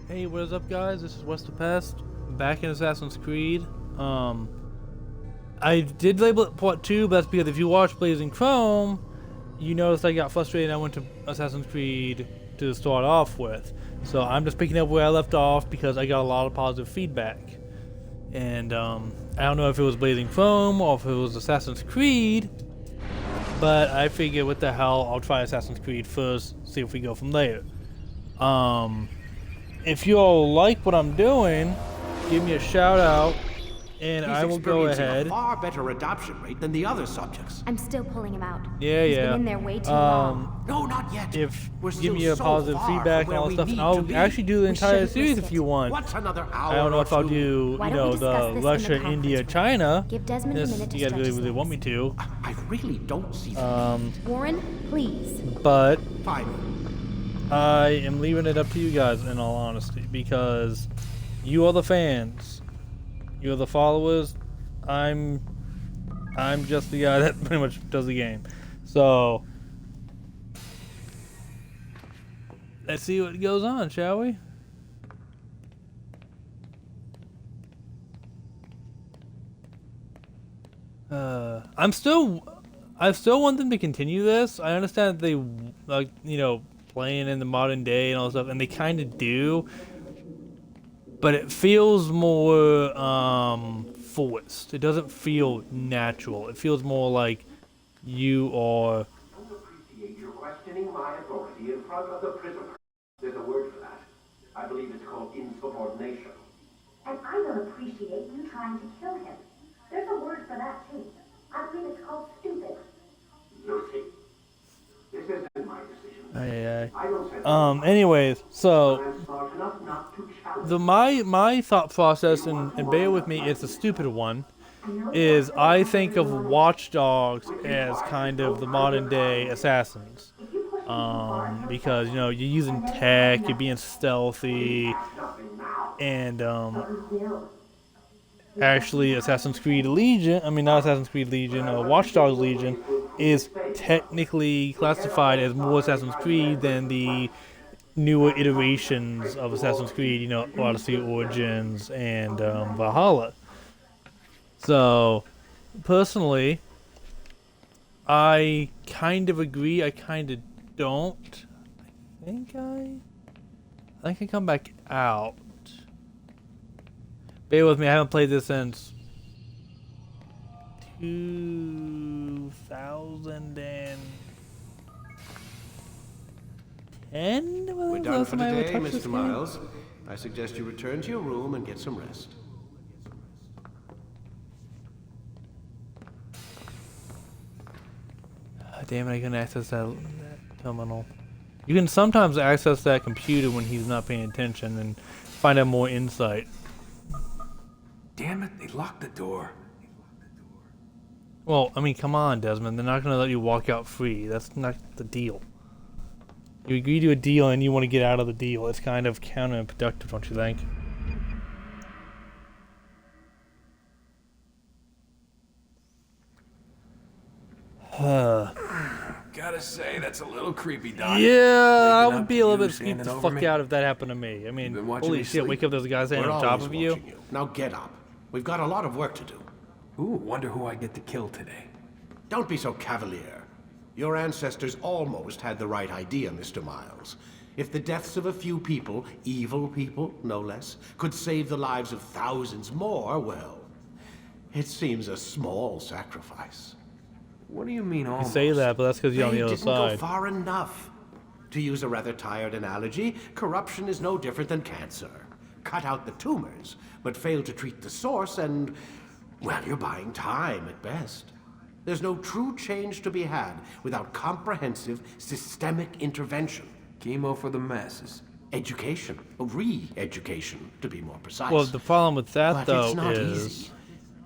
Hey, what is up, guys? This is West the Pest, back in Assassin's Creed. I did label it Part 2, but that's because if you watch Blazing Chrome, you noticed I got frustrated and I went to Assassin's Creed to start off with. So I'm just picking up where I left off because I got a lot of positive feedback. And I don't know if it was Blazing Chrome or if it was Assassin's Creed, but I figured, what the hell, I'll try Assassin's Creed first, see if we go from there. If you all like what I'm doing, give me a shout out, and I will go ahead. A far better adoption rate than the other subjects. I'm still pulling him out. Yeah. He's been in there way too long. No, not yet. If We're give still me a so positive far feedback from and all where that we stuff, need I'll to be. actually do the entire shouldn't series risk if you it. want. What's another hour? I don't know if I'll or do, Why you don't we know, discuss the this in the Russia, conference India, room? China. Give Desmond a minute to You guys stretch his really want me legs. to. I really don't see the need. Warren, please. But Fine. I am leaving it up to you guys, in all honesty, because you are the fans. You are the followers. I'm just the guy that pretty much does the game. So let's see what goes on, shall we? I still want them to continue this. I understand that they like, playing in the modern day and all that stuff, and they kind of do, but it feels more forced. It doesn't feel natural. It feels more like you are. I don't appreciate you questioning my authority in front of the prisoner. There's a word for that. I believe it's called insubordination. And I don't appreciate you trying to kill him. There's a word for that, too. I believe it's called stupid. Lucy, this isn't my decision. Aye. I don't say Anyways, so I'm smart enough not to challenge. my thought process, and bear with me, it's a stupid one, is I think of Watch Dogs as kind of the modern day assassins. Because you're using tech, you're being stealthy, and actually Assassin's Creed Legion, not Assassin's Creed Legion, Watch Dogs Legion is technically classified as more Assassin's Creed than the newer iterations of Assassin's Creed, Odyssey, Origins, and Valhalla. So, personally, I kind of agree, I kind of don't. I think I come back out. Bear with me, I haven't played this since 2010. We're done for today, Mr. Miles. I suggest you return to your room and get some rest. Damn it, I couldn't access that terminal. You can sometimes access that computer when he's not paying attention and find out more insight. Damn it, they locked the door. Well, come on, Desmond. They're not going to let you walk out free. That's not the deal. You agree to a deal and you want to get out of the deal. It's kind of counterproductive, don't you think? Gotta say, that's a little creepy, Doc. Yeah, I Waking would up be to a little you bit creeped standing the over fuck me? out if that happened to me. been watching Holy me shit, sleep? wake up those guys standing We're on top always of you. watching you. Now get up. We've got a lot of work to do. Ooh, wonder who I get to kill today. Don't be so cavalier. Your ancestors almost had the right idea, Mr. Miles. If the deaths of a few people, evil people, no less, could save the lives of thousands more, well, it seems a small sacrifice. What do you mean You almost? say that, but that's because you're on They the other didn't go side. far enough. To use a rather tired analogy, corruption is no different than cancer. Cut out the tumors, but fail to treat the source, and, well, you're buying time at best. There's no true change to be had without comprehensive, systemic intervention. Chemo for the masses. Education, re-education, to be more precise. Well, the problem with that, but though, it's not is easy,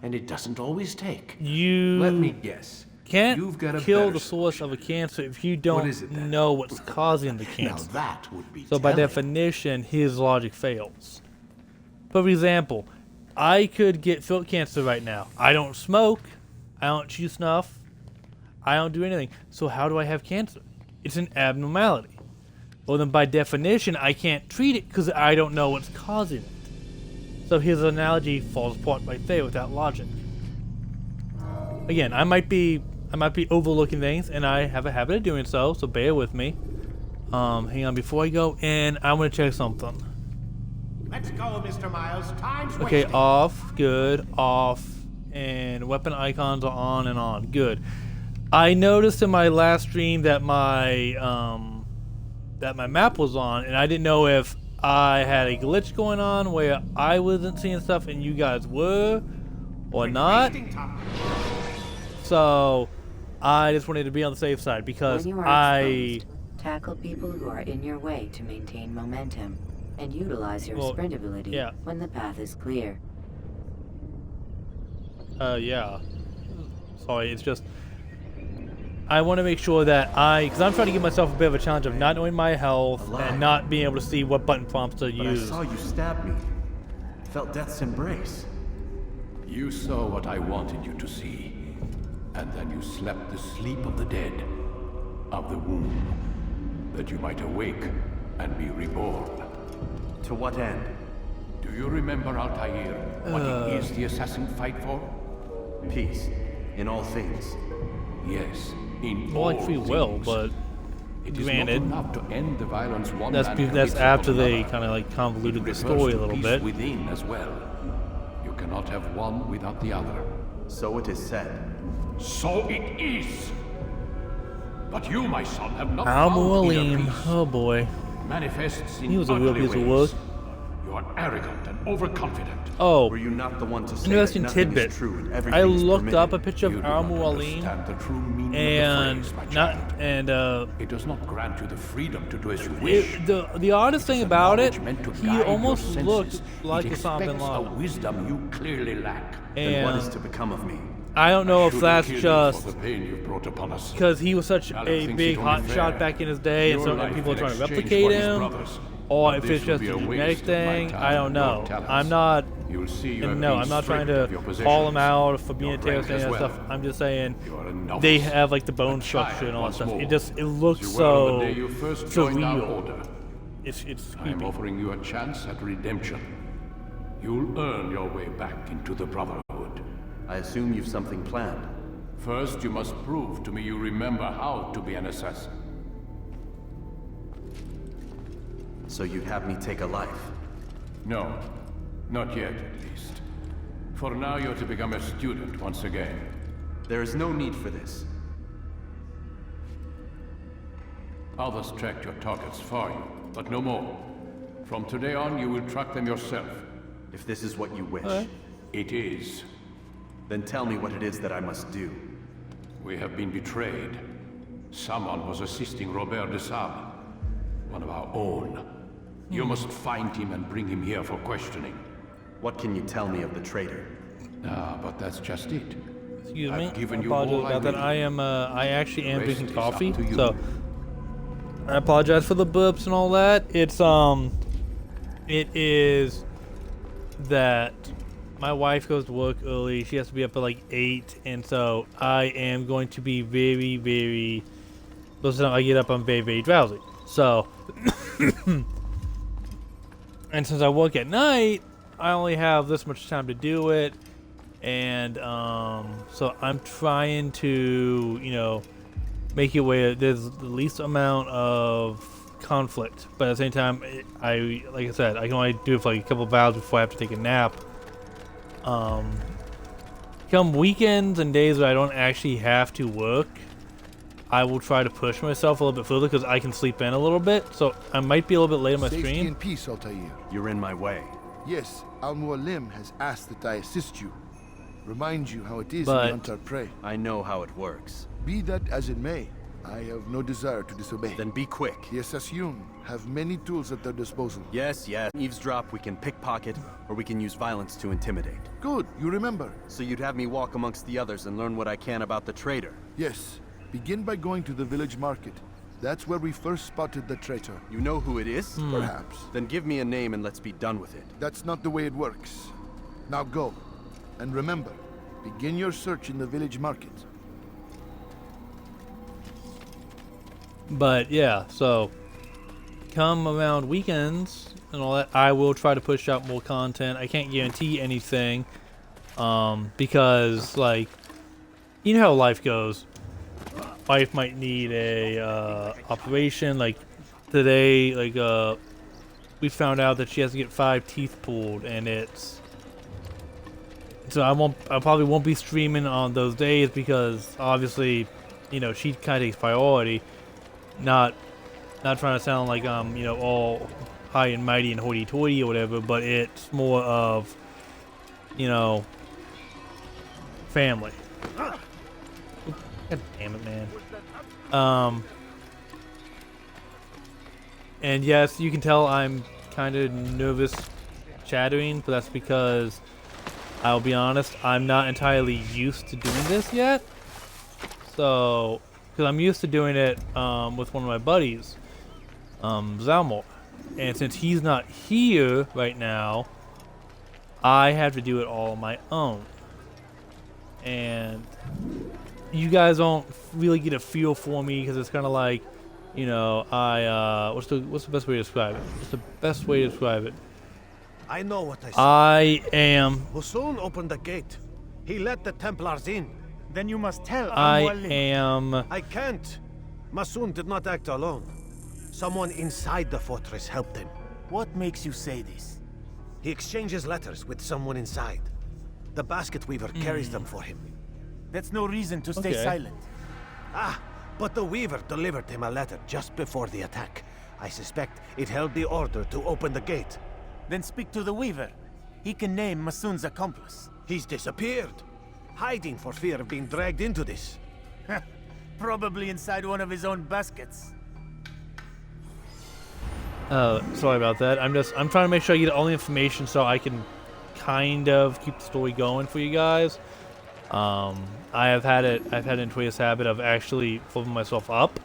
and it doesn't always take. you Let me guess. can't You've got a kill better the source of a cancer if you What don't is it then? know what's causing the Now cancer. that would be So by telling. definition, his logic fails. For example, I could get throat cancer right now. I don't smoke. I don't chew snuff. I don't do anything. So how do I have cancer? It's an abnormality. Well, then by definition, I can't treat it because I don't know what's causing it. So his analogy falls apart right there without logic. Again, I might be overlooking things, and I have a habit of doing so. So bear with me. Hang on, before I go in, I want to check something. Let's go, Mr. Miles. Time's Okay, wasting. off, good, off, and weapon icons are on and on. Good. I noticed in my last stream that my map was on, and I didn't know if I had a glitch going on where I wasn't seeing stuff and you guys were, or not. Wasting time. So I just wanted to be on the safe side because When you are exposed, tackle people who are in your way to maintain momentum, and utilize your Well, sprint ability yeah. when the path is clear. Yeah. Sorry, it's just I want to make sure that because I'm trying to give myself a bit of a challenge of not knowing my health Alive. and not being able to see what button prompts to But I use. saw you stab me. Felt death's embrace. You saw what I wanted you to see. And then you slept the sleep of the dead, of the womb, that you might awake and be reborn. To what end? Do you remember, Altair, what it is the assassin fight for? Peace. In all things. Yes, in More like all free will, things. but It is granted, not enough to end the violence one that's man that's commits after upon they another. kind of like convoluted the Refers story a to little peace bit. within as well. You cannot have one without the other. So it is said. So it is. But you, my son, have not Al found inner Mualim, peace. oh boy, Manifests in he was a real ugly piece of ways. work. You are arrogant and overconfident. Oh, Were you not the one to say interesting that nothing tidbit. is true and I everything is looked up a permitted? picture You of do Al not Mualim, understand the true meaning and of the phrase, my not child. and It does not grant you the freedom to do as you wish. the oddest thing It's a about it, knowledge meant to he guide your almost senses. looked like It Osama bin expects a Laden. wisdom you clearly lack. Then what is And to become of me? I don't know I if should that's kill you just for the pain you've brought upon us. because he was such Alan a thinks big it only hot shot fair. back in his day, and Your so many life people are in trying to exchange replicate for his him, brother's. or But if this it's will just be a a genetic waste of my thing. time I don't and know. your talents. I'm not. You'll see you And have no, been I'm not trying stripped to of your call him possessions, out for being a your terrorist rank and as stuff. well. I'm just saying You are a novice, they have like the bone a structure child and all that once stuff. more, It looks as you were on so the day you first joined our surreal. order. It's I am creepy. offering you a chance at redemption. You'll earn your way back into the Brotherhood. I assume you've something planned. First, you must prove to me you remember how to be an assassin. So you'd have me take a life. No, not yet at least. For now, you're to become a student once again. There is no need for this. Others tracked your targets for you, but no more. From today on, you will track them yourself. If this is what you wish, It is. then tell me what it is that I must do. We have been betrayed. Someone was assisting Robert de Sable, one of our own. You must find him and bring him here for questioning. What can you tell me of the traitor? But that's just it. Excuse I've me. given I you all apologize I about that. will. I actually am The rest drinking is up coffee, to you. so I apologize for the burps and all that. It is that my wife goes to work early. She has to be up at like 8, and so I am going to be very, very. Most of the time I get up, I'm very, very drowsy. So, and since I work at night, I only have this much time to do it, and so I'm trying to, make it where there's the least amount of conflict, but at the same time, like I said, I can only do it for like a couple of hours before I have to take a nap. Come weekends and days where I don't actually have to work, I will try to push myself a little bit further because I can sleep in a little bit. So I might be a little bit late on my Safety stream. and peace, Altair. You're in my way. Yes, Al-Mualim has asked that I assist you. Remind you how it is But- to hunt our prey. I know how it works. Be that as it may, I have no desire to disobey. Then be quick. The Assassin have many tools at their disposal. Yes, eavesdrop, we can pickpocket, or we can use violence to intimidate. Good, you remember. So you'd have me walk amongst the others and learn what I can about the traitor. Yes, begin by going to the village market. That's where we first spotted the traitor. You know who it is? Perhaps. Then give me a name and let's be done with it. That's not the way it works. Now go. And remember, begin your search in the village market. But yeah, so come around weekends and all that, I will try to push out more content. I can't guarantee anything, because like, you know how life goes. Wife might need a operation. Like today, like we found out that she has to get 5 teeth pulled, and it's so I probably won't be streaming on those days because obviously, you know, she kind of takes priority. Not trying to sound like I'm, you know, all high and mighty and hoity-toity or whatever, but it's more of, you know, family. God damn it, man. And yes, you can tell I'm kind of nervous chattering, but that's because, I'll be honest, I'm not entirely used to doing this yet. So, because I'm used to doing it with one of my buddies, Zalmor. And since he's not here right now, I have to do it all on my own. And you guys don't really get a feel for me because it's kind of like, you know, what's the best way to describe it? What's the best way to describe it? I know what I said. I am. Hussein opened the gate. He let the Templars in. Then you must tell I Al-Mualim. am. I can't. Masoon did not act alone. Someone inside the fortress helped him. What makes you say this? He exchanges letters with someone inside. The basket weaver carries them for him. That's no reason to stay silent. Ah, but the weaver delivered him a letter just before the attack. I suspect it held the order to open the gate. Then speak to the weaver. He can name Masoon's accomplice. He's disappeared. Hiding for fear of being dragged into this. Probably inside one of his own baskets. Sorry about that. I'm trying to make sure I get all the information so I can kind of keep the story going for you guys. I've had an intuitive habit of actually flipping myself up.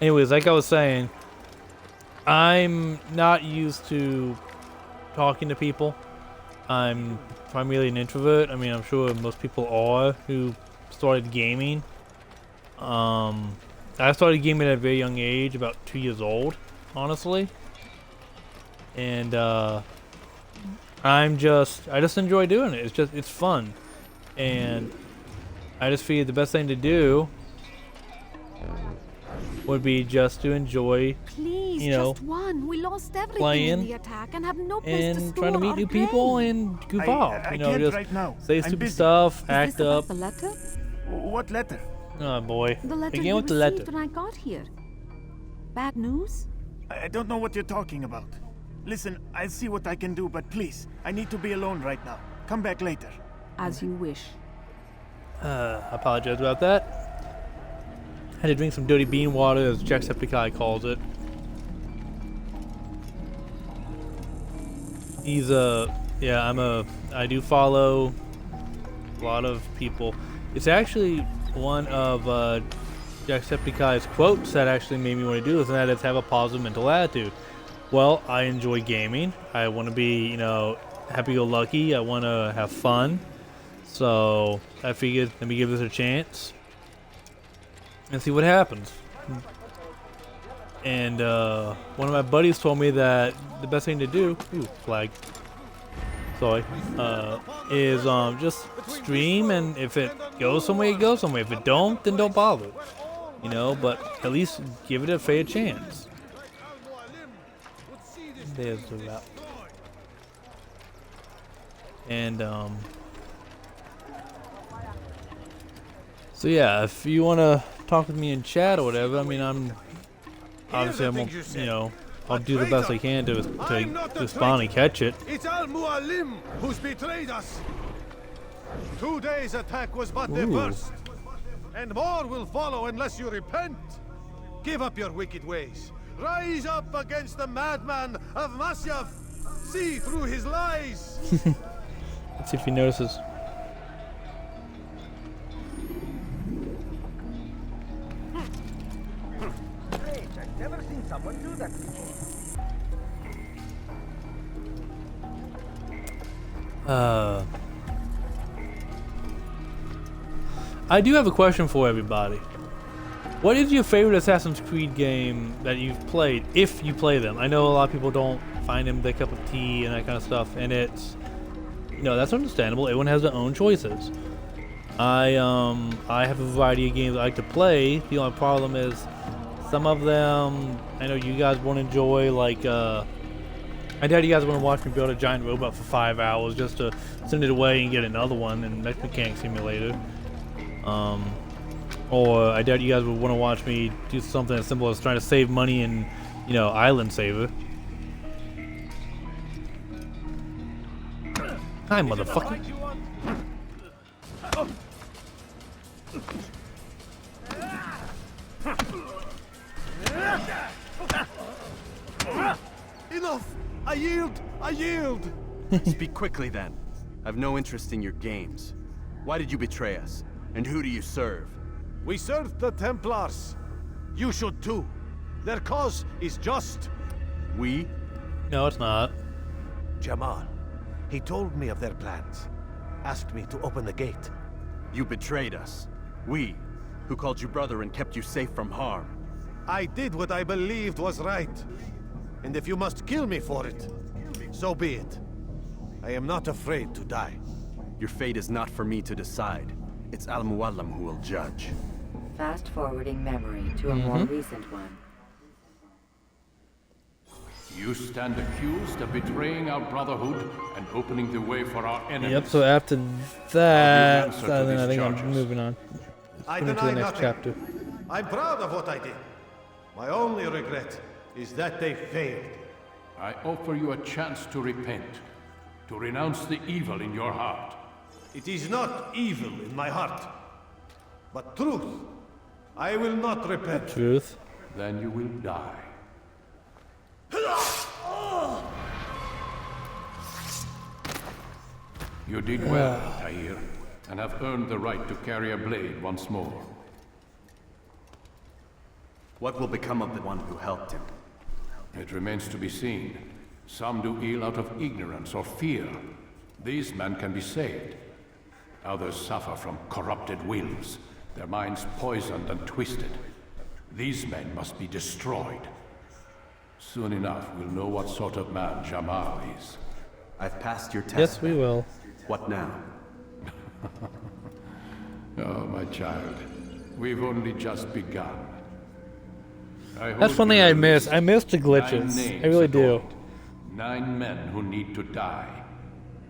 Anyways, like I was saying, I'm not used to talking to people. I'm primarily an introvert. I mean, I'm sure most people are who started gaming. I started gaming at a very young age, about 2 years old, honestly. And I just enjoy doing it. It's fun. And I just feel the best thing to do would be just to enjoy, Please, you know, just one. We lost everything playing in the attack and have no place to and store trying to meet our new people grain. and goof off. You know, can't just right now. say I'm stupid busy. stuff, Is act this about up. the letter? What letter? Oh boy, The letter again you with the received letter. when I got here. Bad news? I don't know what you're talking about. Listen, I'll see what I can do, but please, I need to be alone right now. Come back later. As you wish. I apologize about that. Had to drink some dirty bean water, as Jacksepticeye calls it. He's I do follow a lot of people. It's actually one of Jacksepticeye's quotes that actually made me want to do this, and that is have a positive mental attitude. Well, I enjoy gaming. I want to be, you know, happy-go-lucky. I want to have fun. So I figured, let me give this a chance and see what happens. And one of my buddies told me that the best thing to do, flag, sorry, is just stream, and if it goes somewhere, it goes somewhere. If it don't, then don't bother. You know, but at least give it a fair chance. There's the route. And so yeah, if you want to talk with me in chat or whatever, I mean, obviously I won't, you know, I'll do the best I can to respond and catch it. It's Al-Mualim who's betrayed us. 2 days' attack was but the first, and more will follow unless you repent. Give up your wicked ways. Rise up against the madman of Masyaf. See through his lies. Let's see if he notices. I've never seen someone do that before. I do have a question for everybody. What is your favorite Assassin's Creed game that you've played, if you play them? I know a lot of people don't find them their cup of tea and that kind of stuff, and it's, you know, that's understandable. Everyone has their own choices. I have a variety of games I like to play. The only problem is some of them I know you guys won't enjoy, like I doubt you guys want to watch me build a giant robot for 5 hours just to send it away and get another one in Mech Mechanic Simulator. Or I doubt you guys would want to watch me do something as simple as trying to save money in, you know, Island Saver. Hi, motherfucker. Enough! I yield! I yield! Speak quickly then. I've no interest in your games. Why did you betray us? And who do you serve? We serve the Templars. You should too. Their cause is just. We? No, it's not. Jamal. He told me of their plans. Asked me to open the gate. You betrayed us. We, who called you brother and kept you safe from harm. I did what I believed was right. And if you must kill me for it, so be it. I am not afraid to die. Your fate is not for me to decide. It's Al-Mualim who will judge. Fast-forwarding memory to a more recent one. You stand accused of betraying our Brotherhood and opening the way for our enemies. Yep, so after that, answer to then I these think I'm charges. moving on. I Into deny the next nothing. chapter. I'm proud of what I did. My only regret is that they failed. I offer you a chance to repent, to renounce the evil in your heart. It is not evil in my heart, but truth. I will not repent. Truth. Then you will die. You did well, Tahir, and have earned the right to carry a blade once more. What will become of the one who helped him? It remains to be seen. Some do ill out of ignorance or fear. These men can be saved. Others suffer from corrupted wills, their minds poisoned and twisted. These men must be destroyed. Soon enough, we'll know what sort of man Jamal is. I've passed your test. Yes, we will. What now? Oh, my child. We've only just begun. That's one thing I miss. I miss the glitches. I really do. 9 men who need to die.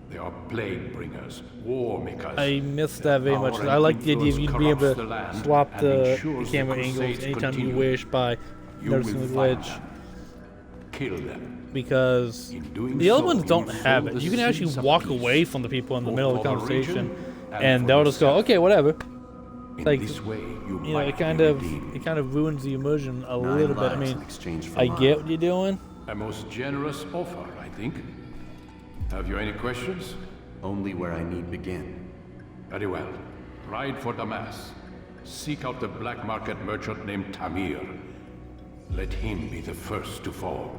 They are plague bringers, war makers. I miss that very much. I like the idea of you being able to swap the camera angles anytime you wish by noticing the glitch. Kill them. Because the other ones don't have it. You can actually walk away from the people in the middle of the conversation, and they'll just go, "Okay, whatever." Like, you know, it kind of ruins the immersion a little bit. I mean, I get what you're doing. A most generous offer, I think. Have you any questions? Only where I need begin. Very well. Ride for Damas. Seek out the black market merchant named Tamir. Let him be the first to fall.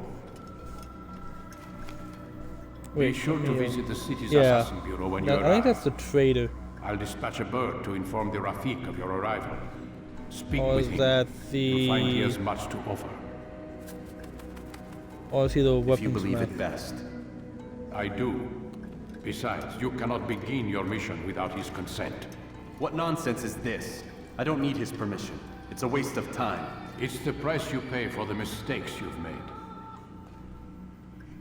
Be sure to visit the city's assassin bureau when you arrive. I think that's the trader. I'll dispatch a bird to inform the Rafik of your arrival. Speak Or with is him. that You'll find he the... has much to offer. Or is he the weaponsmith? If you believe it best. I do. Besides, you cannot begin your mission without his consent. What nonsense is this? I don't need his permission. It's a waste of time. It's the price you pay for the mistakes you've made.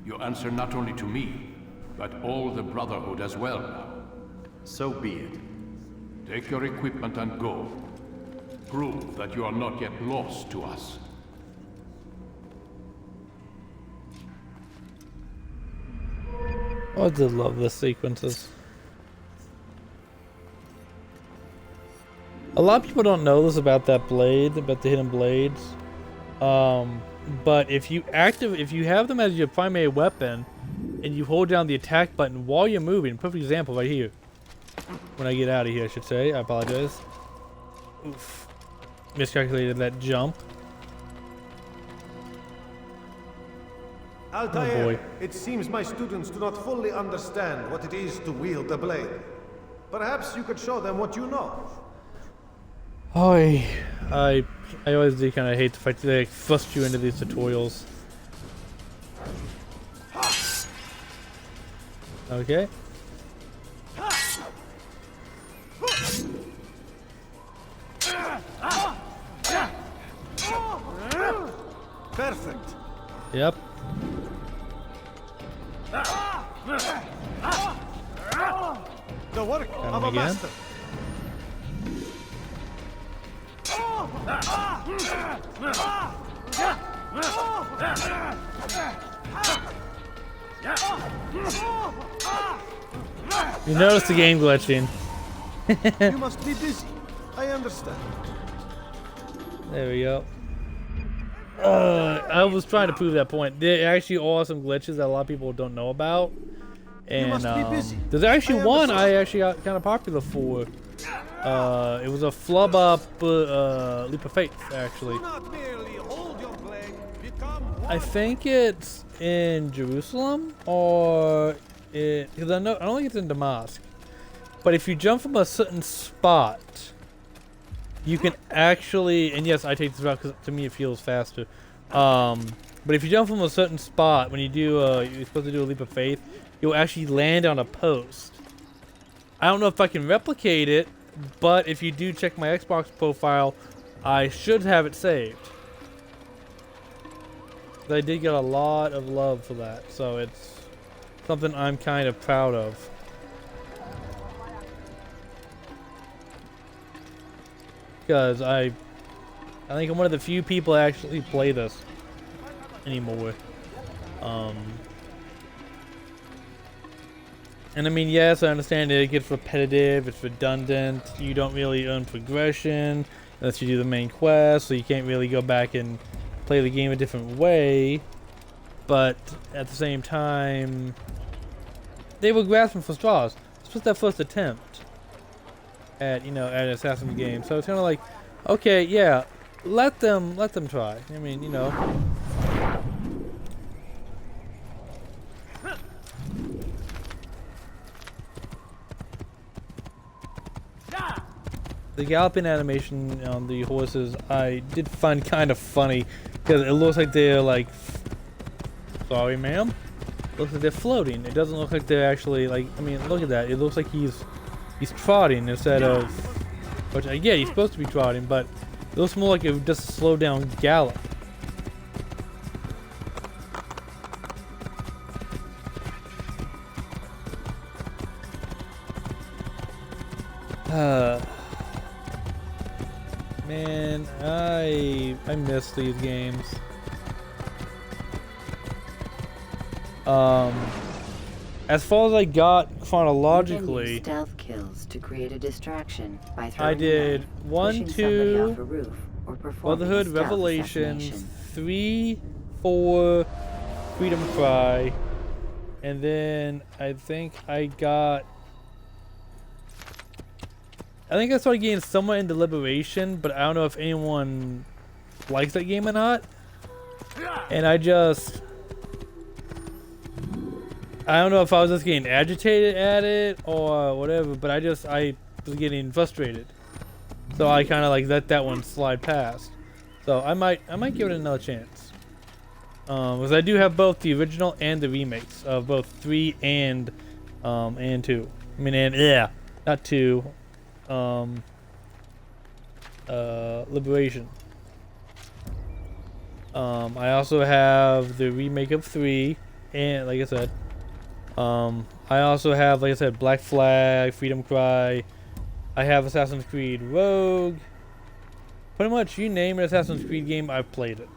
You answer not only to me, but all the Brotherhood as well now. So be it. Take your equipment and go. Prove that you are not yet lost to us. I did love the sequences. A lot of people don't know this about that blade, about the hidden blades. But if you have them as your primary weapon, and you hold down the attack button while you're moving, perfect example right here. When I get out of here, I should say. I apologize. Oof. Miscalculated that jump. Altair, boy. it seems my students do not fully understand what it is to wield a blade. Perhaps you could show them what you know. I I always do kind of hate the fact that they thrust you into these tutorials. Okay. Perfect. Yep. The work of a again. master. You notice the game glitching. You must be busy. I understand. There we go. I was trying to prove that point. There actually are some glitches that a lot of people don't know about. And must be busy. there's actually I one understand. I actually got kind of popular for. It was a flub up leap of faith, actually. Do not merely hold your blade, become one. I think it's in Jerusalem or because I don't think it's in Damascus. But if you jump from a certain spot, you can actually, and yes, I take this route because to me it feels faster. But if you jump from a certain spot, when you do, you're supposed to do a leap of faith, you'll actually land on a post. I don't know if I can replicate it, but if you do check my Xbox profile, I should have it saved. I did get a lot of love for that, so it's something I'm kind of proud of. Because I think I'm one of the few people that actually play this anymore. And I mean, yes, I understand it gets repetitive, it's redundant, you don't really earn progression unless you do the main quest, so you can't really go back and play the game a different way. But at the same time, they were grasping for straws. This was their first attempt at, you know, at an Assassin's game. So it's kind of like, okay, yeah, let them try. I mean, you know. The galloping animation on the horses I did find kind of funny because it looks like they're like, sorry ma'am, looks like they're floating. It doesn't look like they're actually like, I mean, look at that. It looks like he's trotting instead of, which yeah, he's supposed to be trotting, but it looks more like it would just slow down gallop. Man, I miss these games. As far as I got chronologically, You can use stealth kills to create a distraction by throwing I did a knife, 1, pushing somebody 2, off a roof, or performing Brotherhood, a stealth Revelations, assassination. 3, 4, Freedom Cry, and then I think I started getting somewhat into Liberation, but I don't know if anyone likes that game or not. And I don't know if I was just getting agitated at it or whatever, but I was getting frustrated. So I kind of like let that one slide past. So I might give it another chance. Because I do have both the original and the remakes of both 3 and 2. I mean, not 2. Liberation. I also have the remake of 3, and like I said, I also have, like I said, Black Flag, Freedom Cry. I have Assassin's Creed Rogue. Pretty much, you name an Assassin's Creed game, I've played it.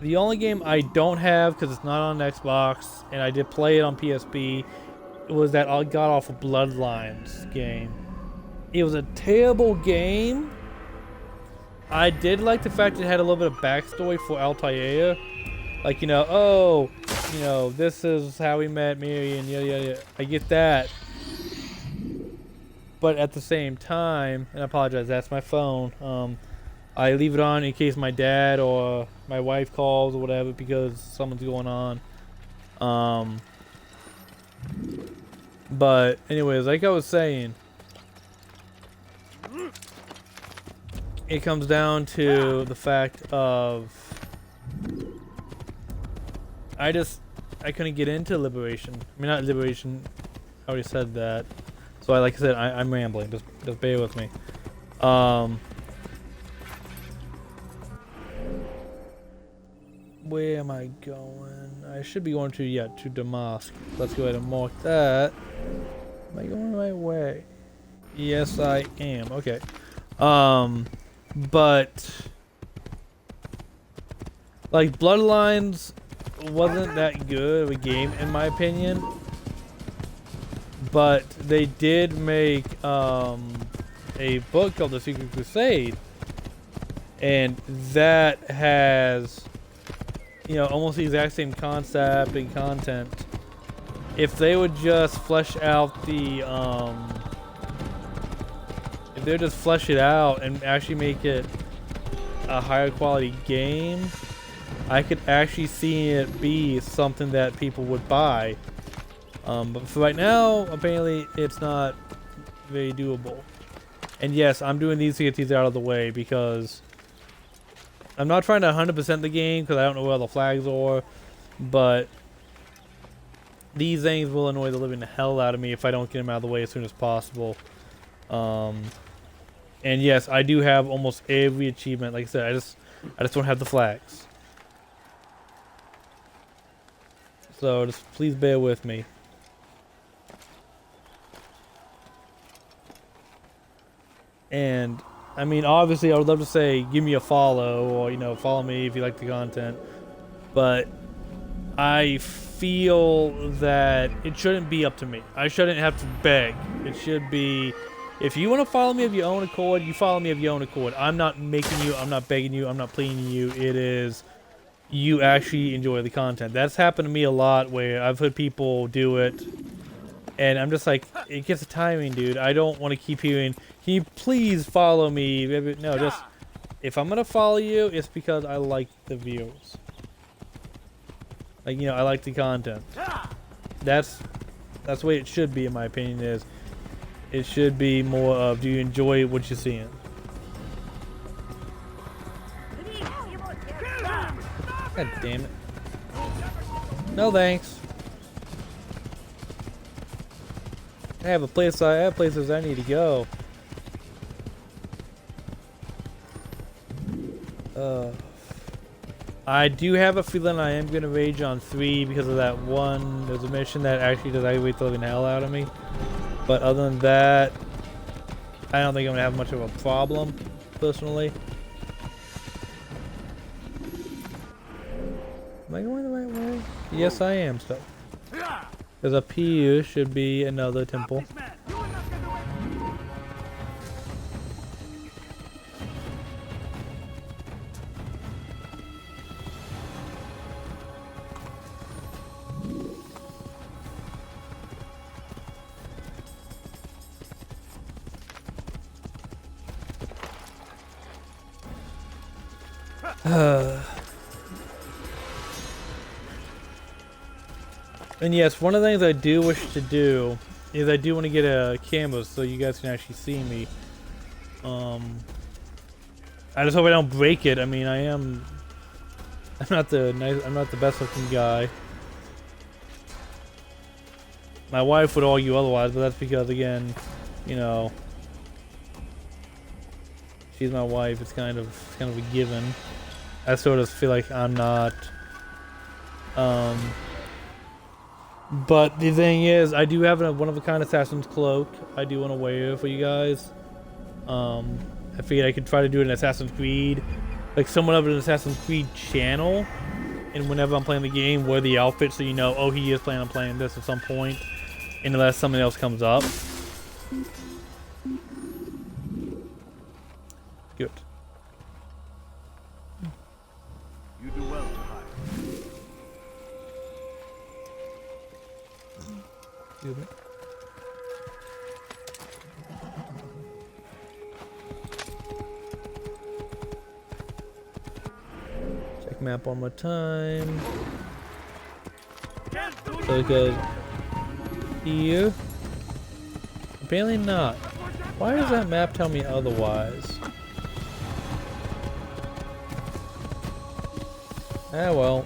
The only game I don't have, because it's not on Xbox, and I did play it on PSP, was that god-awful Bloodlines game. It was a terrible game. I did like the fact it had a little bit of backstory for Altair. Like, you know, this is how we met Mary and yada yada. I get that. But at the same time, and I apologize, that's my phone. I leave it on in case my dad or my wife calls or whatever because something's going on. But anyways, like I was saying, it comes down to the fact of I couldn't get into Liberation. I mean, not Liberation. I already said that. So like I said, I'm rambling. Just bear with me. Where am I going? I should be going to Damask. Let's go ahead and mark that. Am I going the right way? Yes, I am. Okay. But like Bloodlines wasn't that good of a game in my opinion. But they did make a book called The Secret Crusade, and that has, you know, almost the exact same concept and content. If they would just flesh out the if they would just flesh it out and actually make it a higher quality game, I could actually see it be something that people would buy. But for right now, apparently it's not very doable. And yes, I'm doing these to get these out of the way because I'm not trying to 100% the game because I don't know where all the flags are, but these things will annoy the living hell out of me if I don't get them out of the way as soon as possible. And yes, I do have almost every achievement. Like I said, I just don't have the flags. So just please bear with me. And I mean, obviously, I would love to say, give me a follow, or, you know, follow me if you like the content. But I feel that it shouldn't be up to me. I shouldn't have to beg. It should be, if you want to follow me of your own accord, you follow me of your own accord. I'm not making you, I'm not begging you, I'm not pleading you. It is, you actually enjoy the content. That's happened to me a lot where I've heard people do it. And I'm just like, it gets tiring, dude. I don't want to keep hearing, can you please follow me? No, just, if I'm going to follow you, it's because I like the views. Like, you know, I like the content. That's the way it should be, in my opinion, is it should be more of, do you enjoy what you're seeing? God damn it. No thanks. I have places I need to go. I do have a feeling I am gonna rage on 3 because of that one. There's a mission that actually does aggravate the living hell out of me. But other than that, I don't think I'm gonna have much of a problem, personally. Am I going the right way? Yes, I am still. Because up here should be another temple. And yes, one of the things I do wish to do is I do want to get a camera so you guys can actually see me. I just hope I don't break it. I mean, I'm not the best looking guy. My wife would argue otherwise, but that's because, again, you know, she's my wife. It's kind of a given. I sort of feel like I'm not. But the thing is, I do have a one-of-a-kind assassin's cloak. I do want to wear for you guys. I figured I could try to do an Assassin's Creed, like somewhat of an Assassin's Creed channel. And whenever I'm playing the game, wear the outfit so you know, oh, he is planning on playing this at some point, unless something else comes up. Good. You do well to hide. Excuse me. Check map one more time. So it goes here. Apparently not. Why does that map tell me otherwise? Well.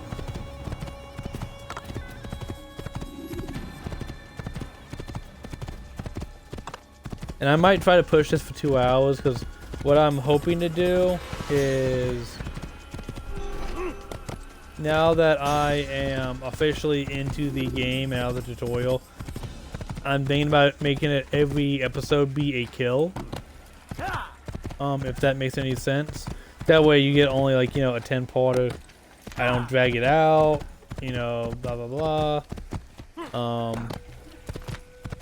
And I might try to push this for 2 hours, because what I'm hoping to do is, now that I am officially into the game and out of the tutorial, I'm thinking about making it every episode be a kill. If that makes any sense. That way you get only like, you know, a 10-parter. I don't drag it out, you know, blah blah blah.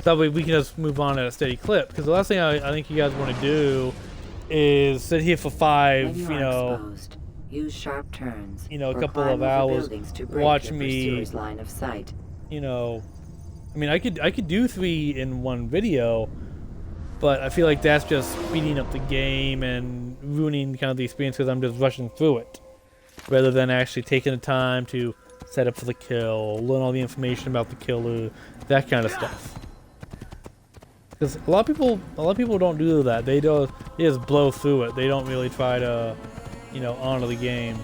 That way we can just move on at a steady clip. Because the last thing I think you guys want to do is sit here for 5, you know, exposed, use sharp turns, you know, a or couple climb of over hours, buildings to break watch your me, pursuer's line of sight. you know, I mean, I could do 3 in one video, but I feel like that's just speeding up the game and ruining kind of the experience because I'm just rushing through it, rather than actually taking the time to set up for the kill, learn all the information about the killer, that kind of stuff. Because a lot of people don't do that. They just blow through it. They don't really try to, you know, honor the game.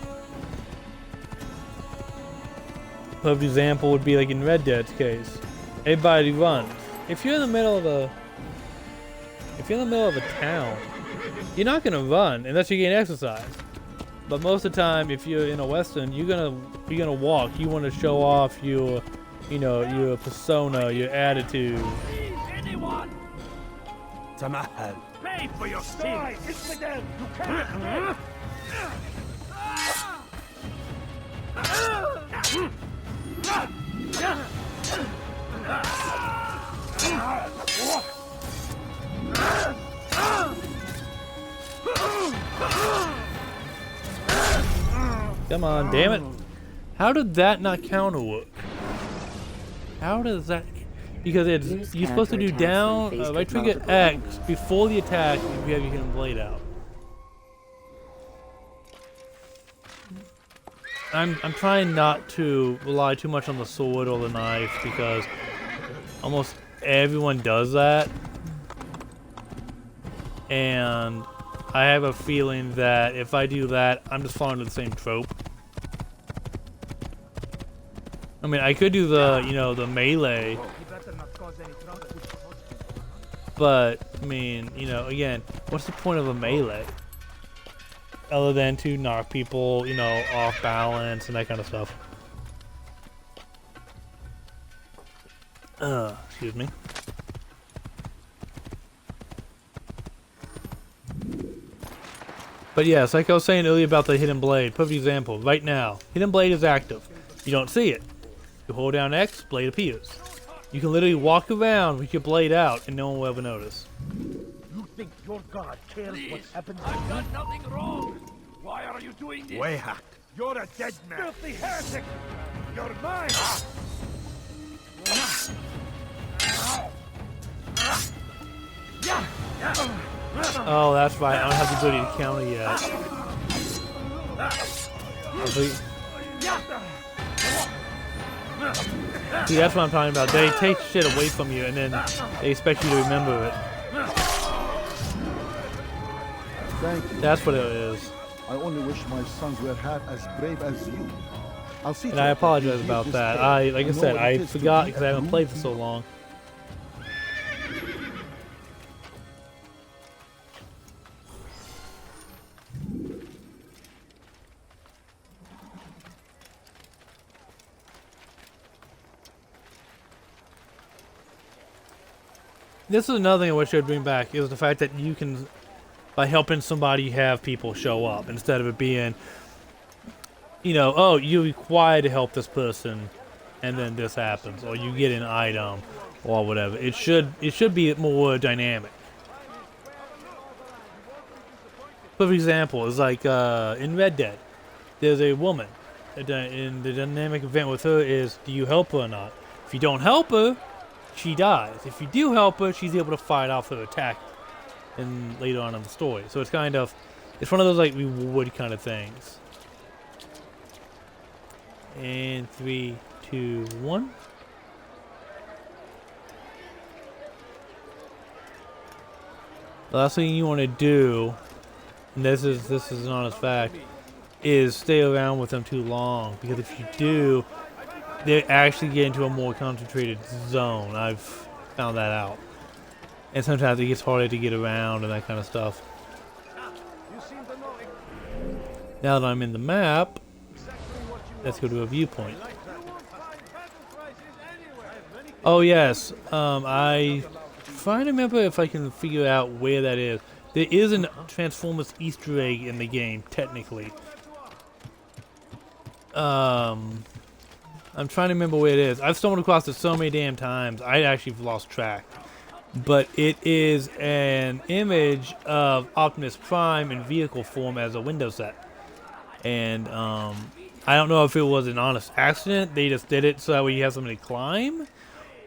Perfect example would be like in Red Dead's case. Everybody runs. If you're in the middle of a town, you're not gonna run unless you gain exercise. But most of the time, if you're in a western, you're gonna walk. You want to show off your, you know, your persona, your attitude. Tamahal. Pay for your sin. It's them. You can't. Come on, damn it! How did that not counter work? How does that? Because it's you're supposed to do down right trigger X before the attack if you have your hidden blade out. I'm trying not to rely too much on the sword or the knife because almost everyone does that, and I have a feeling that if I do that, I'm just falling into the same trope. I mean, I could do the, you know, the melee, but I mean, you know, again, what's the point of a melee? Other than to knock people, you know, off balance and that kind of stuff. Excuse me. But yes, like I was saying earlier about the hidden blade, perfect example, right now, hidden blade is active. You don't see it. You hold down X, blade appears. You can literally walk around with your blade out and no one will ever notice. You think your god cares what happens to I've done nothing wrong. Why are you doing this? Way hack. You're a dead man. Filthy heretic. You're mine. Oh, that's right. I don't have the ability to counter yet. See, that's what I'm talking about. They take shit away from you and then they expect you to remember it. Thank you. That's what it is. I only wish my sons were half as brave as you. I'll see. And I apologize about that. Like I said, I forgot because I haven't played for so long. This is another thing I wish I'd bring back, is the fact that you can, by helping somebody, have people show up, instead of it being, you know, oh, you're required to help this person, and then this happens, or you get an item, or whatever. It should be more dynamic. For example, it's like in Red Dead, there's a woman, and the dynamic event with her is, do you help her or not? If you don't help her, she dies. If you do help her, she's able to fight off her attack and later on in the story. So it's kind of, it's one of those like reward kind of things. And 3, 2, 1. The last thing you want to do, and this is an honest fact, is stay around with them too long, because if you do, they actually get into a more concentrated zone. I've found that out. And sometimes it gets harder to get around and that kind of stuff. Now that I'm in the map, let's go to a viewpoint. Oh yes, I trying to remember if I can figure out where that is. There is a Transformers Easter egg in the game, technically. I'm trying to remember where it is. I've stumbled across it so many damn times, I actually lost track. But it is an image of Optimus Prime in vehicle form as a window set. And I don't know if it was an honest accident, they just did it so that way you have something to climb,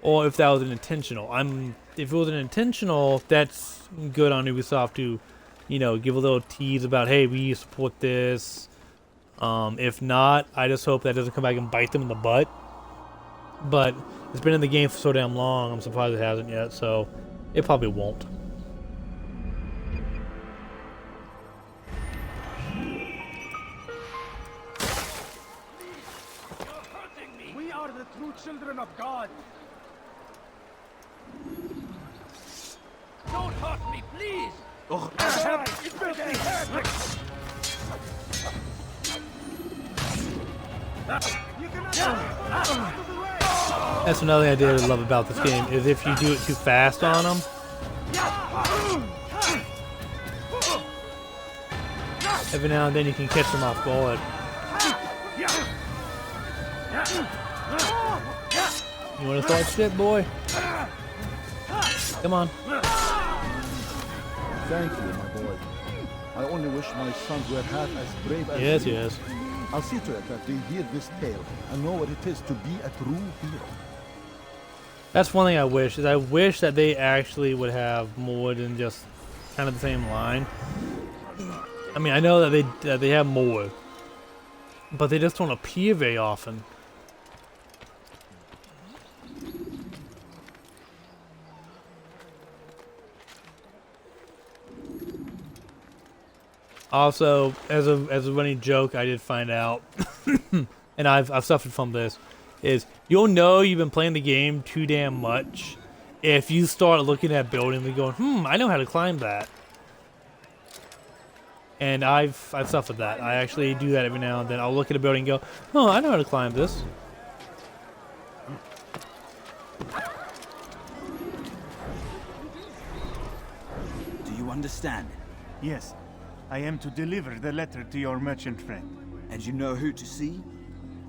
or if that was an intentional. If it was an intentional, that's good on Ubisoft to, you know, give a little tease about, hey, we support this. If not, I just hope that doesn't come back and bite them in the butt. But it's been in the game for so damn long, I'm surprised it hasn't yet, so it probably won't. We are the true children of God. Don't hurt me, please. That's another thing I did love about this game, is if you do it too fast on them, every now and then you can catch them off guard. You wanna start shit, boy? Come on. Thank you, my boy. I only wish my sons were half as brave as Yes, you. yes. I'll see to it that they hear this tale and know what it is to be a true hero. That's one thing I wish, is I wish that they actually would have more than just kind of the same line. I mean, I know that they have more, but they just don't appear very often. Also, as a running joke, I did find out, and I've suffered from this, is you'll know you've been playing the game too damn much if you start looking at buildings and going, I know how to climb that. And I've suffered that. I actually do that every now and then. I'll look at a building and go, oh, I know how to climb this. Do you understand? Yes. I am to deliver the letter to your merchant friend. And you know who to see?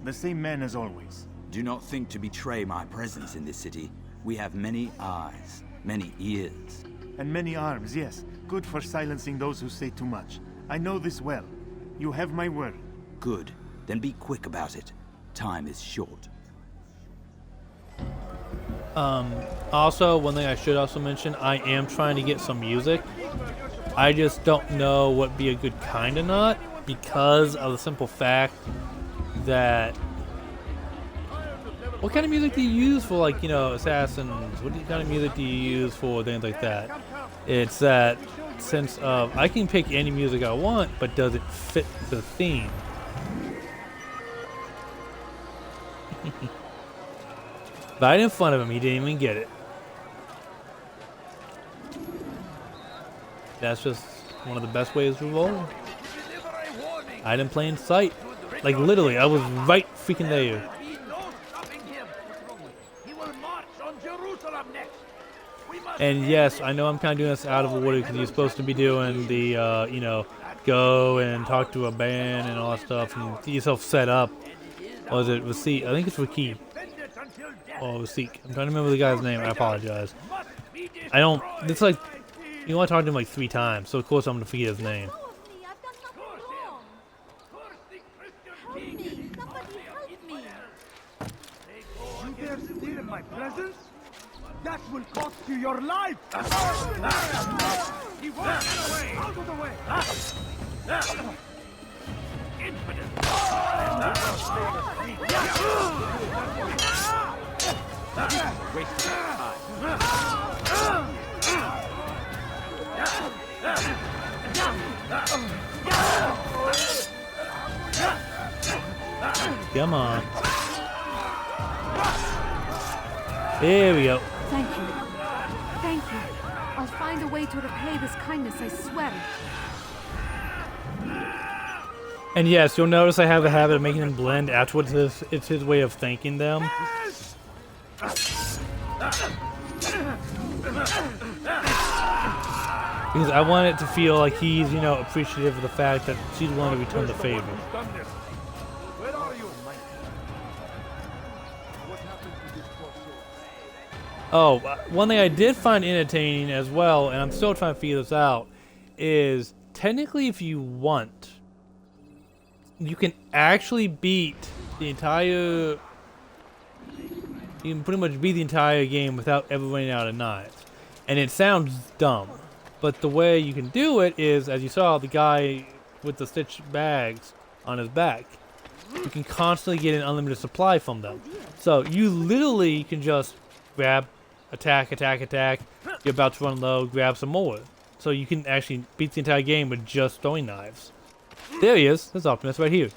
The same man as always. Do not think to betray my presence in this city. We have many eyes, many ears. And many arms, yes. Good for silencing those who say too much. I know this well. You have my word. Good. Then be quick about it. Time is short. Also, one thing I should also mention, I am trying to get some music. I just don't know what would be a good kind or not, because of the simple fact that what kind of music do you use for, like, you know, Assassins? What kind of music do you use for things like that? It's that sense of I can pick any music I want, but does it fit the theme? Right in front of him, he didn't even get it. That's just one of the best ways to roll. Hide in plain sight. Like, literally, I was right freaking there. And yes, I know I'm kind of doing this out of order because you're supposed to be doing the, you know, go and talk to a band and all that stuff and get yourself set up. Or is it Rasik? I think it's Rakib. Or Rasik. I'm trying to remember the guy's name. I apologize. I don't. It's like you want to talk to him like 3 times, so of course I'm gonna forget his name. You dare steal my presents? That will cost you your life! He won't get away! Out of the way! Waste time. Come on. There we go. Thank you. Thank you. I'll find a way to repay this kindness, I swear it. And yes, you'll notice I have a habit of making them blend afterwards. It's his way of thanking them. Because I want it to feel like he's, you know, appreciative of the fact that she's willing to return the favor. Oh, one thing I did find entertaining as well, and I'm still trying to figure this out, is technically if you want, you can actually beat the entire... You can pretty much beat the entire game without ever running out of knives. And it sounds dumb, but the way you can do it is, as you saw, the guy with the stitched bags on his back. You can constantly get an unlimited supply from them. So you literally can just grab, attack, attack, attack. You're about to run low, grab some more. So you can actually beat the entire game with just throwing knives. There he is. There's Optimus right here.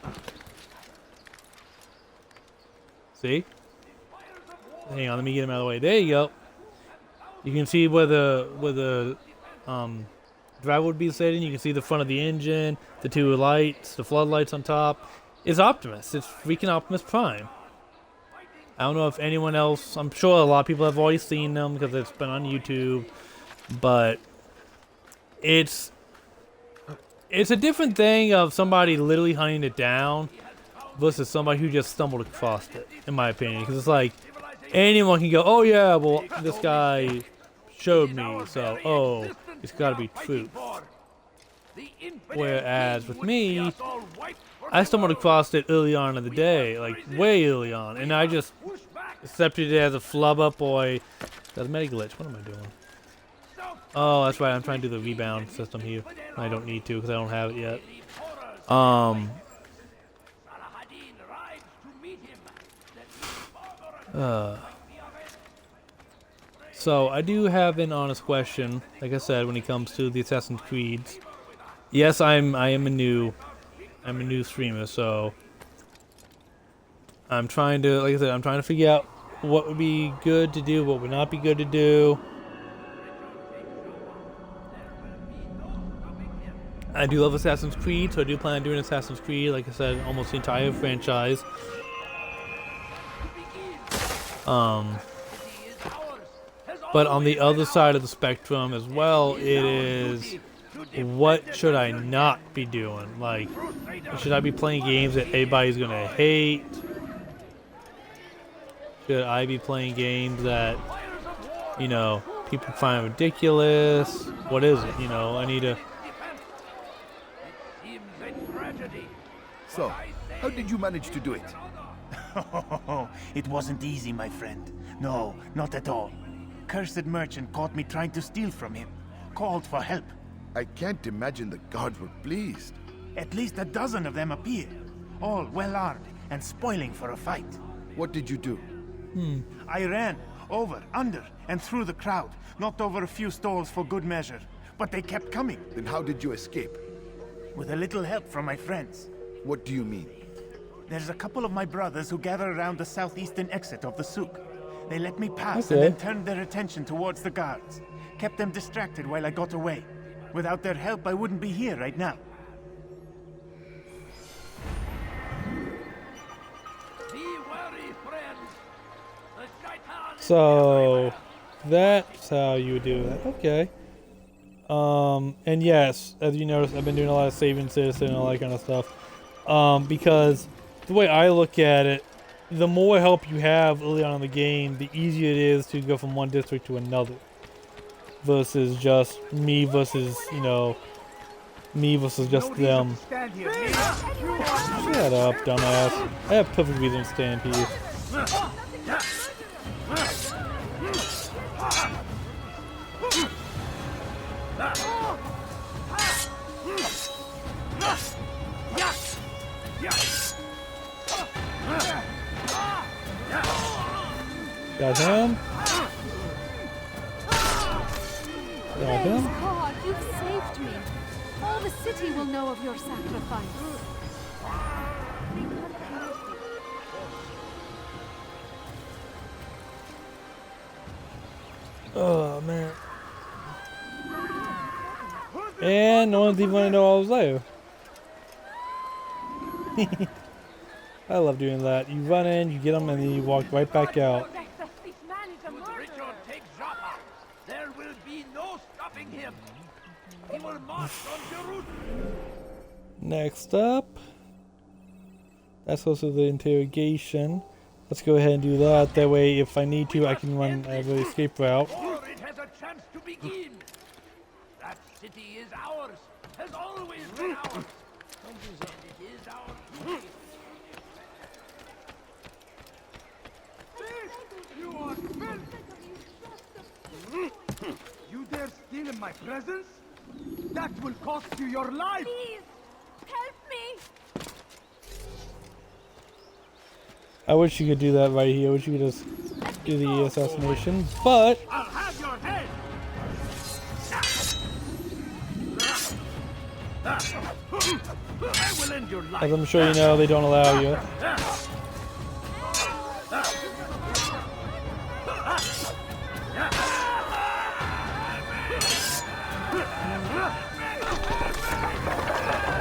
See? Hang on, let me get him out of the way. There you go. You can see where the driver would be sitting. You can see the front of the engine, the two lights, the floodlights on top. It's Optimus. It's freaking Optimus Prime. I don't know if anyone else... I'm sure a lot of people have already seen them because it's been on YouTube. But it's a different thing of somebody literally hunting it down versus somebody who just stumbled across it, in my opinion. Because it's like, anyone can go, oh yeah, well, this guy showed me, so, oh, it's gotta be truth. Whereas with me, I stumbled across it early on in the day, like way early on, and I just accepted it as a flub up or a cosmetic glitch. What am I doing? Oh, that's right, I'm trying to do the rebound system here. I don't need to because I don't have it yet. So I do have an honest question, like I said, when it comes to the Assassin's Creeds. Yes, I am a new streamer, so I'm trying to, like I said, I'm trying to figure out what would be good to do, what would not be good to do. I do love Assassin's Creed, so I do plan on doing Assassin's Creed, like I said, almost the entire franchise. But on the other side of the spectrum as well, it is, what should I not be doing? Like, should I be playing games that everybody's gonna hate? Should I be playing games that, you know, people find ridiculous? What is it? You know, I need to... So, how did you manage to do it? It wasn't easy, my friend. No, not at all. Cursed merchant caught me trying to steal from him. Called for help. I can't imagine the guards were pleased. At least a dozen of them appeared. All well armed and spoiling for a fight. What did you do? I ran over, under, and through the crowd. Knocked over a few stalls for good measure. But they kept coming. Then how did you escape? With a little help from my friends. What do you mean? There's a couple of my brothers who gather around the southeastern exit of the souk. They let me pass and then turned their attention towards the guards. Kept them distracted while I got away. Without their help, I wouldn't be here right now. So, that's how you do that. Okay. And yes, as you notice, I've been doing a lot of saving citizen and all that kind of stuff. Because the way I look at it, the more help you have early on in the game, the easier it is to go from one district to another. Versus just me versus, you know, me versus just them. Shut up, dumbass. I have perfect reason to stand here. Got him. Got him. God, you've saved me. All the city will know of your sacrifice. Oh man. And no one's even gonna know I was there. I love doing that. You run in, you get them, and then you walk right back out. Richard takes Joppa. There will be no stopping him. He will march on Jerusalem. Next up, that's also the interrogation. Let's go ahead and do that. That way, if I need to, I can run the escape route. Or it has a chance to begin. That city is ours. Has always been ours. And it is our duty. You are filth! You dare steal in my presence? That will cost you your life! Please, help me! I wish you could do that right here. I wish you could just do the assassination, but I'll have your head! I will end your life! as I'm sure you know, they don't allow you.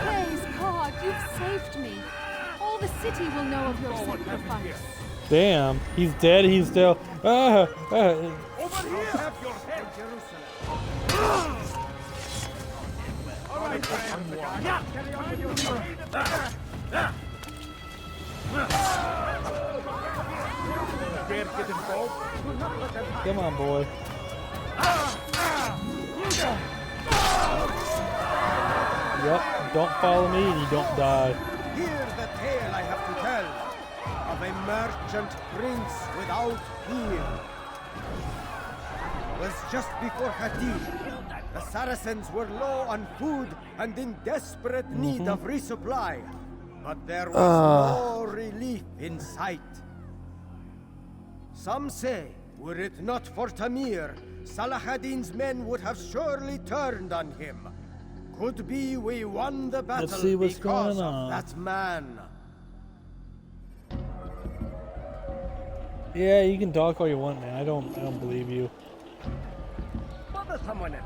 Praise God, you've saved me. All the city will know of your sacrifice. Damn, he's dead. He's still. Over here! Have your head, Jerusalem! All right, carry on with your get involved? Come on, boy. Yep, don't follow me and you don't die. Hear the tale I have to tell of a merchant prince without peer. It was just before Hattin. The Saracens were low on food and in desperate need of resupply. But there was no relief in sight. Some say, were it not for Tamir, Salah ad-Din's men would have surely turned on him. Could be we won the battle Let's see what's because going of on. that man. Yeah, you can talk all you want, man. I don't believe you. Bother someone else.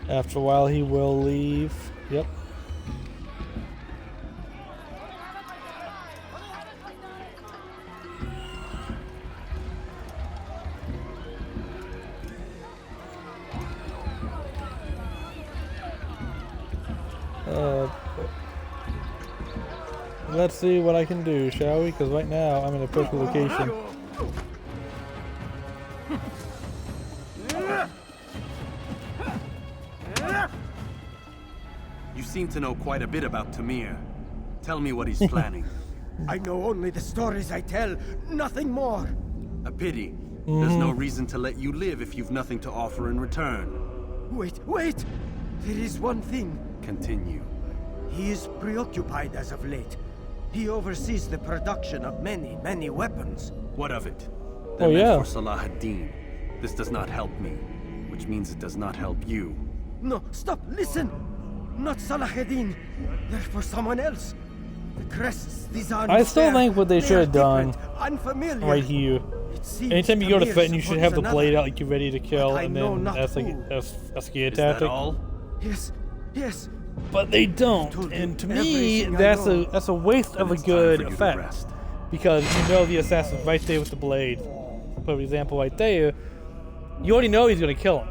After a while, he will leave. Yep. Let's see what I can do, shall we? Because right now I'm in a perfect location. You seem to know quite a bit about Tamir. Tell me what he's planning. I know only the stories I tell, nothing more. A pity. There's no reason to let you live if you've nothing to offer in return. Wait! There is one thing. Continue. He is preoccupied as of late. He oversees the production of many, many weapons. What of it? Oh, They're meant yeah. for Salah ad-Din. This does not help me, which means it does not help you. No, stop, listen! Not Salah ad-Din. They're for someone else. The crests, these are I still think what they should have done unfamiliar. right here. Anytime you go to threaten, you should have the blade out like you're ready to kill, and then that's like a scare Is that tactic. all? Yes. But they don't, and to me, that's a waste of a good effect. Because you know the assassin's right there with the blade. For example, right there, you already know he's gonna kill him.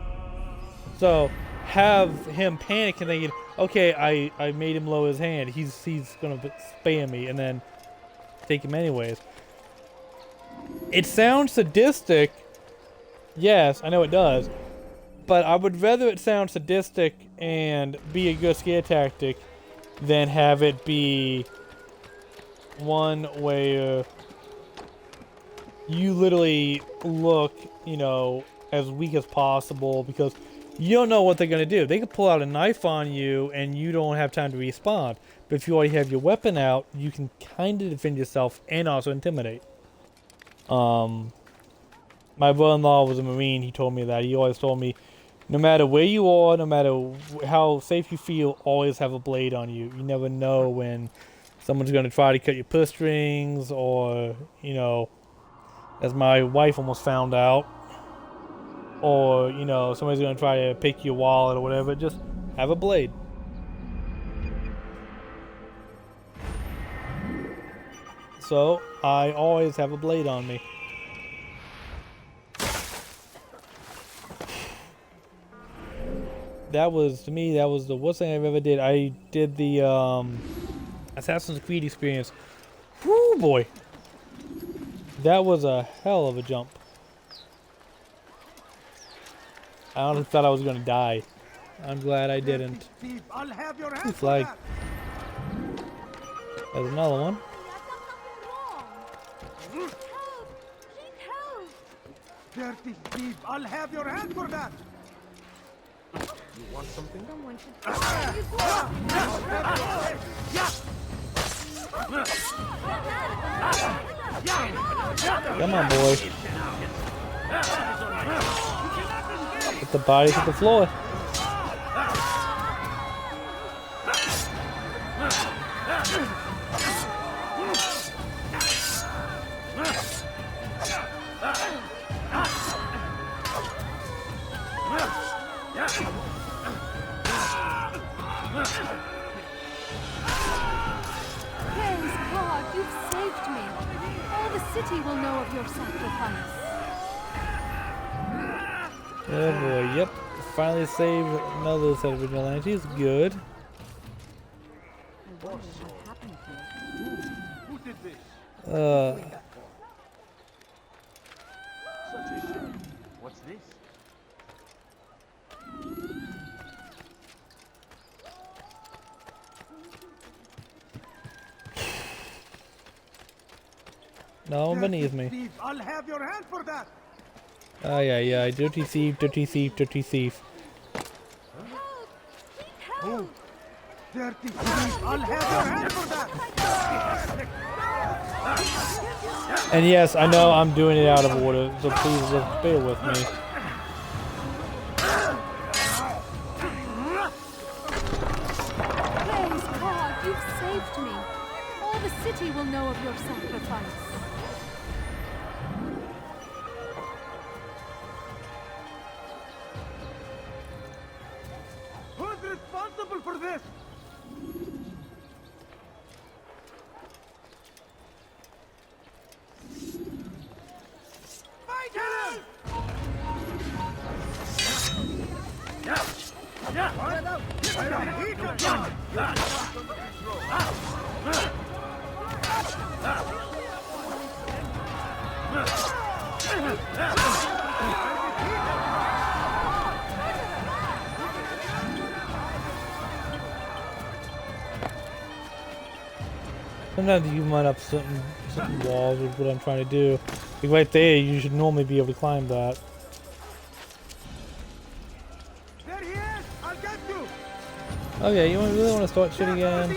So have him panic and thinking, okay, I made him lower his hand. He's gonna spam me, and then take him anyways. It sounds sadistic. Yes, I know it does. But I would rather it sound sadistic and be a good scare tactic than have it be one where you literally look, as weak as possible because you don't know what they're going to do. They could pull out a knife on you and you don't have time to respond. But if you already have your weapon out, you can kind of defend yourself and also intimidate. My brother-in-law was a Marine. He told me that. He always told me, no matter where you are, no matter how safe you feel, always have a blade on you. You never know when someone's going to try to cut your purse strings, or, you know, as my wife almost found out, or, you know, somebody's going to try to pick your wallet or whatever, just have a blade. So, I always have a blade on me. That was, to me, that was the worst thing I've ever did. I did the Assassin's Creed experience. Whoo, boy. That was a hell of a jump. I honestly thought I was going to die. I'm glad I didn't. Ooh, flag. There's another one. Dirty thief, I'll have your hand for that! You want something? Someone should Come on, boy. Put the bodies at the floor. Praise God, you've saved me. All the city will know of your sacrifice. Oh boy, yep. Finally saved another set of vigilantes. Good. I wonder what happened to it. Who did this? Such a shame. What's this? No one beneath me. Thief, I'll have your hand for that! Oh yeah. Dirty thief, dirty thief, dirty thief. Oh, dirty thief, I'll have your hand for that! And yes, I know I'm doing it out of order, so please just bear with me. Praise God, you've saved me. All the city will know of your sacrifice. Who's responsible for this? Fight him! Sometimes you run up certain walls with what I'm trying to do. Like right there, you should normally be able to climb that. There he is! I'll get you! Okay, you really want to start shit again?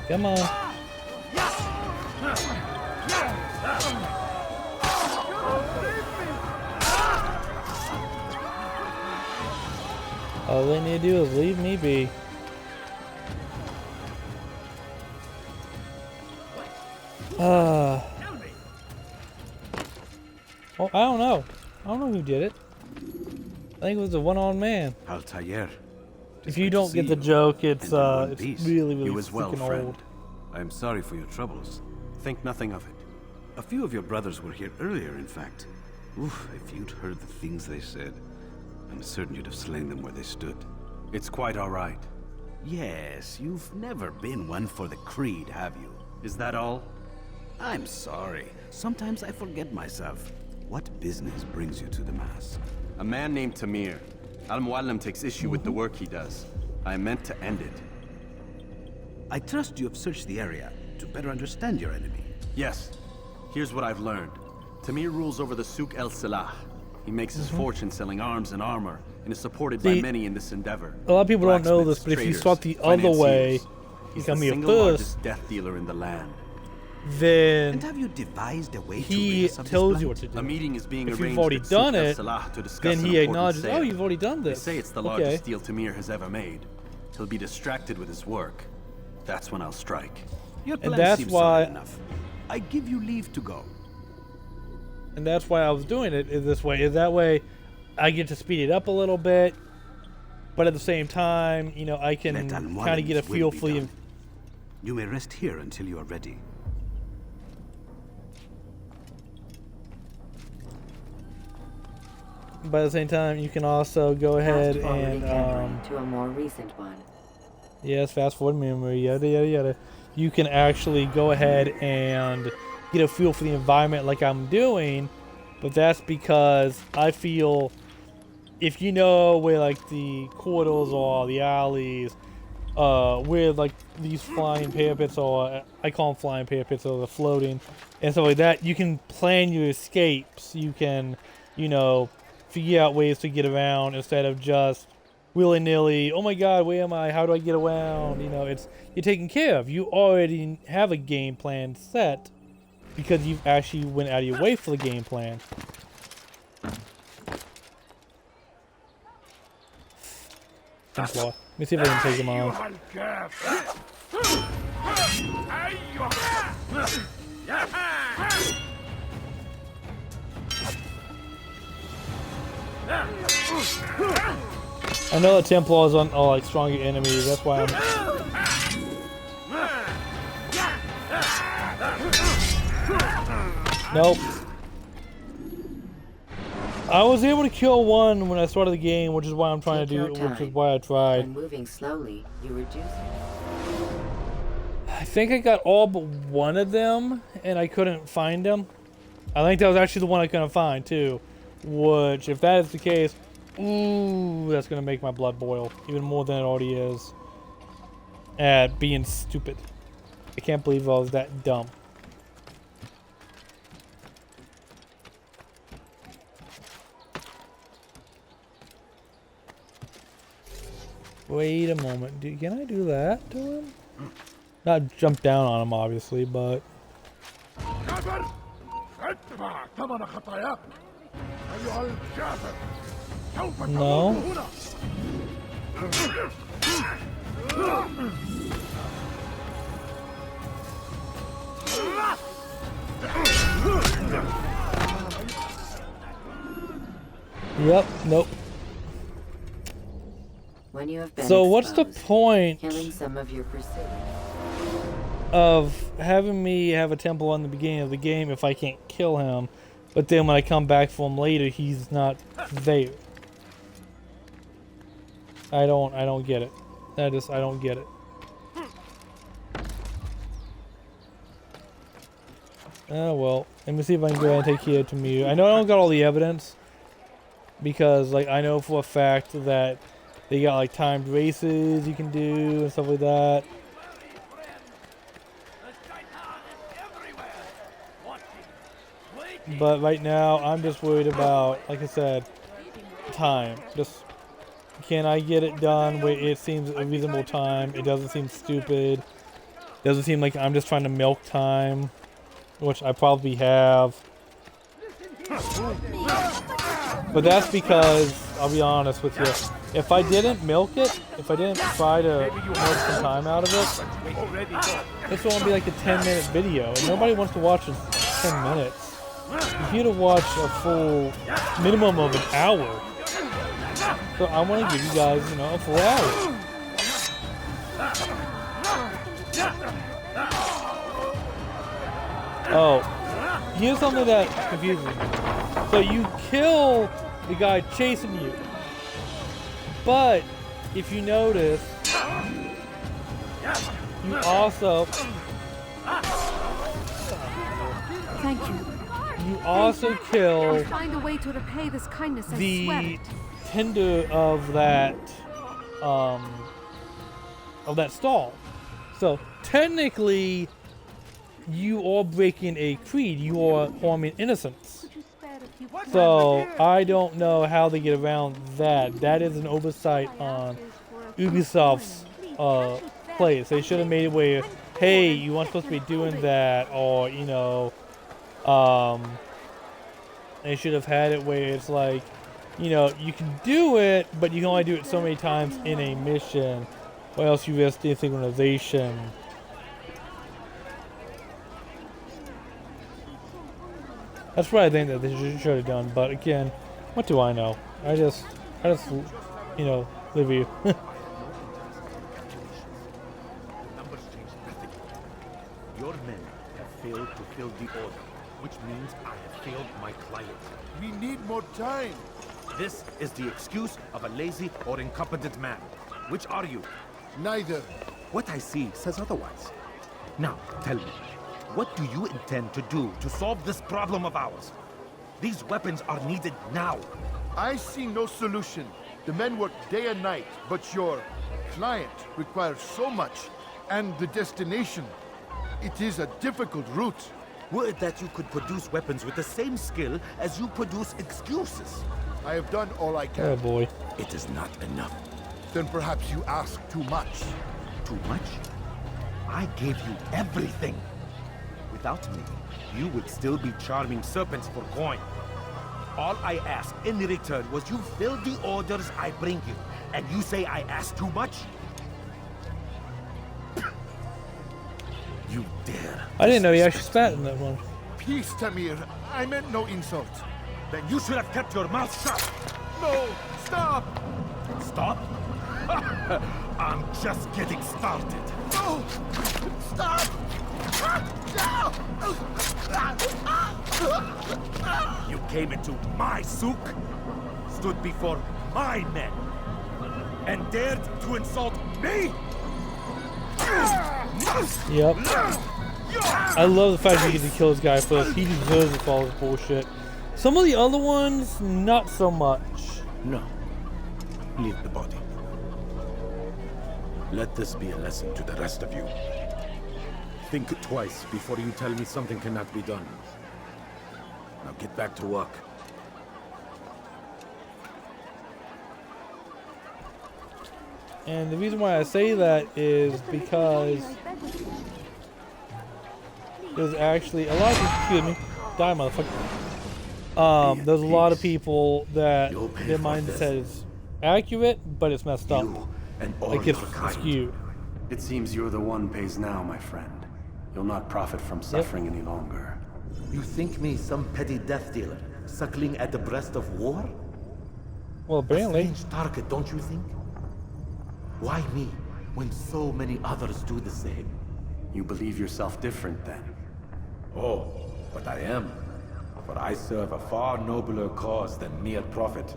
Come on. All they need to do is leave me be. Oh, I don't know. I don't know who did it. I think it was a one-on man. Altair. If you don't get the joke, it's really You as well, freaking friend. old. I am sorry for your troubles. Think nothing of it. A few of your brothers were here earlier, in fact. Oof, if you'd heard the things they said, I'm certain you'd have slain them where they stood. It's quite all right. Yes, you've never been one for the creed, have you? Is that all? I'm sorry. Sometimes I forget myself. What business brings you to the Mass? A man named Tamir. Al-Mualim takes issue with the work he does. I meant to end it. I trust you have searched the area. to better understand your enemy. Yes. Here's what I've learned. Tamir rules over the Souk El Salah. He makes his fortune selling arms and armor, and is supported by many in this endeavor. A lot of people don't know this, but if you start the other way, become your first death dealer in the land. Then And have you devised a way to he rid us of this tells blight? you what to do. A meeting is being If arranged you've already at done Souk El it, Salah to discuss then an he important acknowledges, sale. oh, you've already done this. They say it's the Okay. largest deal Tamir has ever made. He'll be distracted with his work. That's when I'll strike. Your And plan that's seems why- solid enough. I give you leave to go. And that's why I was doing it this way. Is that way I get to speed it up a little bit, but at the same time, you know, I can Let kind of Al-Mualim's get a feel will be for the. done. You may rest here until you are ready. But at the same time, you can also go ahead Fast forwarding and memory to a more recent one. yes, fast forward memory, yada yada yada. You can actually go ahead and get a feel for the environment like I'm doing, but that's because I feel if you know where like the corridors are, the alleys, where like these flying parapets are, I call them flying parapets, or the floating and stuff like that, you can plan your escapes. You can, you know, figure out ways to get around instead of just willy-nilly, oh my god, where am I? How do I get around? You know, you're taken care of. You already have a game plan set because you've actually went out of your way for the game plan. Thanks, Law. Let me see if I can take him on. I know the Templars are like stronger enemies, that's why I'm... Nope. I was able to kill one when I started the game, which is why I'm trying to do, which is why I tried. When moving slowly, you reduce. I think I got all but one of them, and I couldn't find them. I think that was actually the one I couldn't find, too. Which, if that is the case, ooh, that's gonna make my blood boil. Even more than it already is. At being stupid. I can't believe I was that dumb. Wait a moment. Can I do that to him? Not jump down on him, obviously, but... No. Yep, nope. When you have been So what's the exposed, point killing some of your pursuit? of having me have a temple on the beginning of the game if I can't kill him, but then when I come back for him later, he's not there? I don't get it. I don't get it. Oh well, let me see if I can go ahead and take care of Tamir. I know I don't got all the evidence, because like I know for a fact that they got like timed races you can do and stuff like that. But right now, I'm just worried about, like I said, time. Just, can I get it done where it seems a reasonable time? It doesn't seem stupid. Doesn't seem like I'm just trying to milk time, which I probably have. But that's because, I'll be honest with you, if I didn't milk it, if I didn't try to milk some time out of it, this won't be like a 10-minute video, and nobody wants to watch 10 minutes. You're here to watch a full minimum of an hour. So I want to give you guys, you know, a full hour. Oh, here's something that confuses me. So you kill the guy chasing you, but if you notice, you also... Thank you. You also kill I'll find a way to repay this kindness, I swear the it. tender of that stall. So technically, you are breaking a creed. You are harming innocents. So I don't know how they get around that. That is an oversight on Ubisoft's place. They should have made it where, hey, you aren't supposed to be doing that, or you know, they should have had it where it's like, you know, you can do it, but you can only do it so many times in a mission, or else you risk desynchronization. That's what I think that they should have done, but again, what do I know? I just, you know, live here. Numbers change nothing. Your men have failed to fill the order, which means I have failed my client. We need more time. This is the excuse of a lazy or incompetent man. Which are you? Neither. What I see says otherwise. Now, tell me, what do you intend to do to solve this problem of ours? These weapons are needed now. I see no solution. The men work day and night, but your client requires so much, and the destination. It is a difficult route. Were it that you could produce weapons with the same skill as you produce excuses. I have done all I can. Oh boy. It is not enough. Then perhaps you ask too much. Too much? I gave you everything. Without me, you would still be charming serpents for coin. All I asked in return was you fill the orders I bring you, and you say I asked too much? You dare. I didn't know you actually spat in that one. Peace, Tamir. I meant no insult. Then you should have kept your mouth shut. No! Stop! Stop? I'm just getting started. No! Stop! You came into my souk, stood before my men, and dared to insult me? Yep. I love the fact that you get to kill this guy first. He deserves it for all this bullshit. Some of the other ones, not so much. No. Leave the body. Let this be a lesson to the rest of you. Think twice before you tell me something cannot be done. Now get back to work. And the reason why I say that is because there's actually a lot of people, excuse me, die motherfucker. There's a lot of people that their mindset is accurate, but it's messed up. Like it's skewed. It seems you're the one pays now, my friend. You'll not profit from suffering any longer. You think me some petty death dealer, suckling at the breast of war? Well, apparently. A strange target, don't you think? Why me, when so many others do the same? You believe yourself different, then? Oh, but I am. For I serve a far nobler cause than mere profit.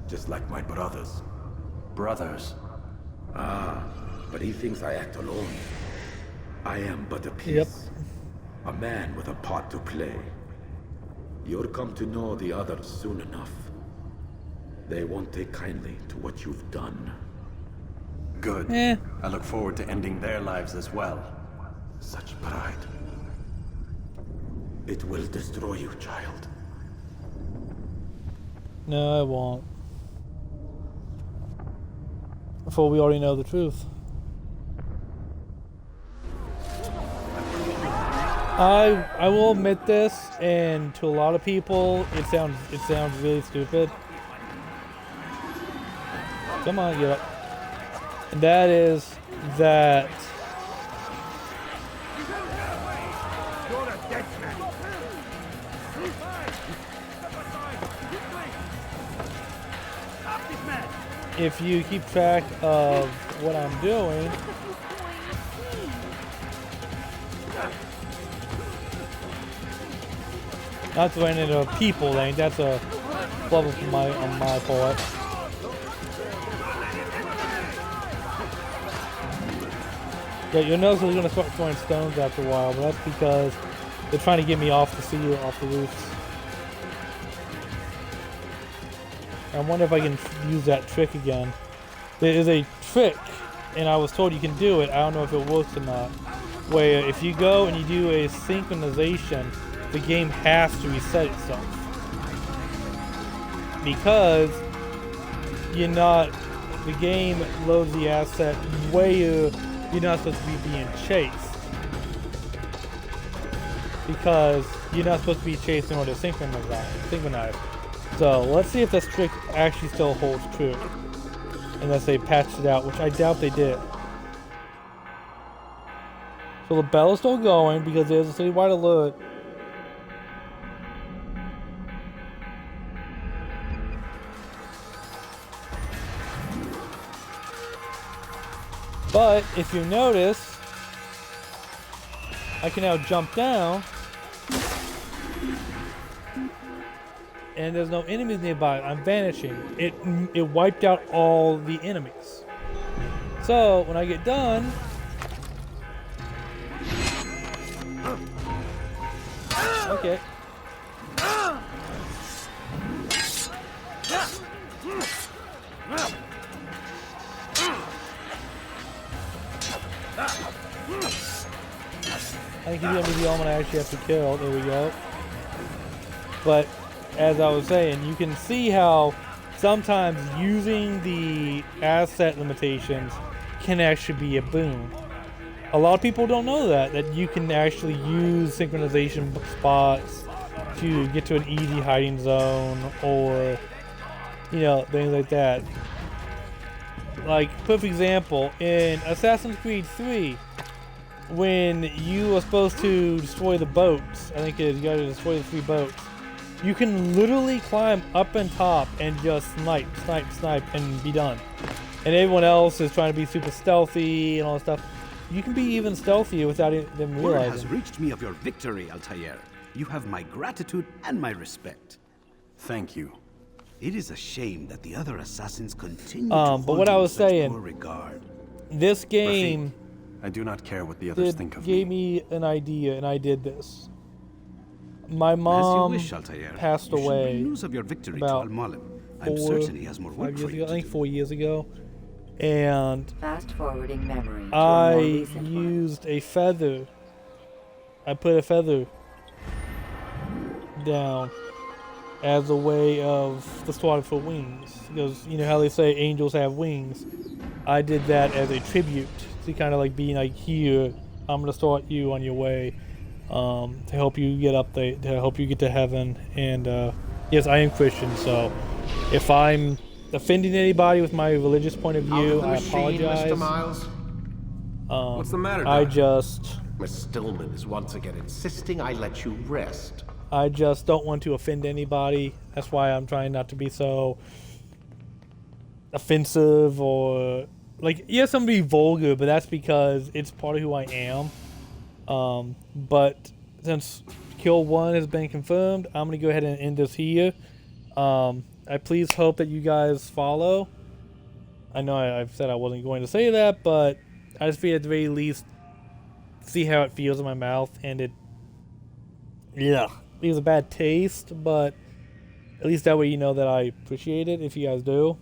Just like my brothers. Brothers? Ah, but he thinks I act alone. I am but a piece. Yep. A man with a part to play. You'll come to know the others soon enough. They won't take kindly to what you've done. Good. I look forward to ending their lives as well. Such pride. It will destroy you, child. No, I won't. For we already know the truth. I will admit this, and to a lot of people, it sounds really stupid. Come on, get up. And that is that if you keep track of what I'm doing, not to run into people, then that's a bubble on my part. Yeah, you'll notice we're gonna start throwing stones after a while, but that's because they're trying to get me off the sea, off the roofs. I wonder if I can use that trick again. There is a trick, and I was told you can do it. I don't know if it works or not. where if you go and you do a synchronization, the game has to reset itself. Because the game loads the asset where you're not supposed to be being chased. Because you're not supposed to be chased in order to synchronize. So let's see if this trick actually still holds true. Unless they patched it out, which I doubt they did. So the bell is still going because there's a citywide alert. But if you notice, I can now jump down. And there's no enemies nearby. I'm vanishing. It wiped out all the enemies. So when I get done, okay. I think he's gonna be the only one I actually have to kill. There we go. But as I was saying, you can see how sometimes using the asset limitations can actually be a boon. A lot of people don't know that you can actually use synchronization spots to get to an easy hiding zone, or things like that. Like, perfect example, in Assassin's Creed 3, when you are supposed to destroy the boats, I think it is, you gotta destroy the 3 boats, you can literally climb up and top and just snipe, and be done. And everyone else is trying to be super stealthy and all that stuff. You can be even stealthier without them realizing. Word has reached me of your victory, Altair. You have my gratitude and my respect. Thank you. It is a shame that the other assassins continue to but what I was saying, regard. This game, Rafik, I do not care what the others think of me. Gave me an idea, and I did this. My mom passed away News of your victory about to Al-Mualim. I'm certain he has more work 5 for years you ago. I think to 4 years ago, and Fast forwarding memory. I used a feather. I put a feather down as a way of the sword for wings, because you know how they say angels have wings. I did that as a tribute to kind of like being like, here, I'm gonna start you on your way, to help you get up there, to help you get to heaven. And yes, I am Christian, so if I'm offending anybody with my religious point of view, I apologize. Mr. Miles? What's the matter, Miss Stillman is once again insisting I let you rest. I just don't want to offend anybody. That's why I'm trying not to be so offensive or like, yes, I'm gonna be vulgar, but that's because it's part of who I am. But since Kill 1 has been confirmed, I'm gonna go ahead and end this here. I please hope that you guys follow. I know I've said I wasn't going to say that, but I just feel at the very least see how it feels in my mouth, and it leaves a bad taste, but at least that way you know that I appreciate it if you guys do.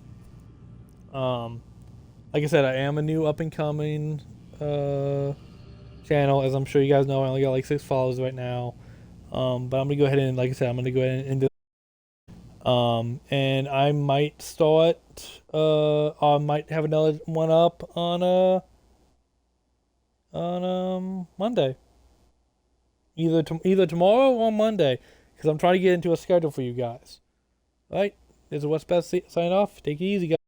Like I said, I am a new up-and-coming channel, as I'm sure you guys know. I only got like 6 followers right now, but I'm gonna go ahead and, like I said, I'm gonna go ahead and end this. And I might start, I might have another one up on Monday. Either tomorrow or Monday, because I'm trying to get into a schedule for you guys. All right, this is What's Best sign off. Take it easy, guys.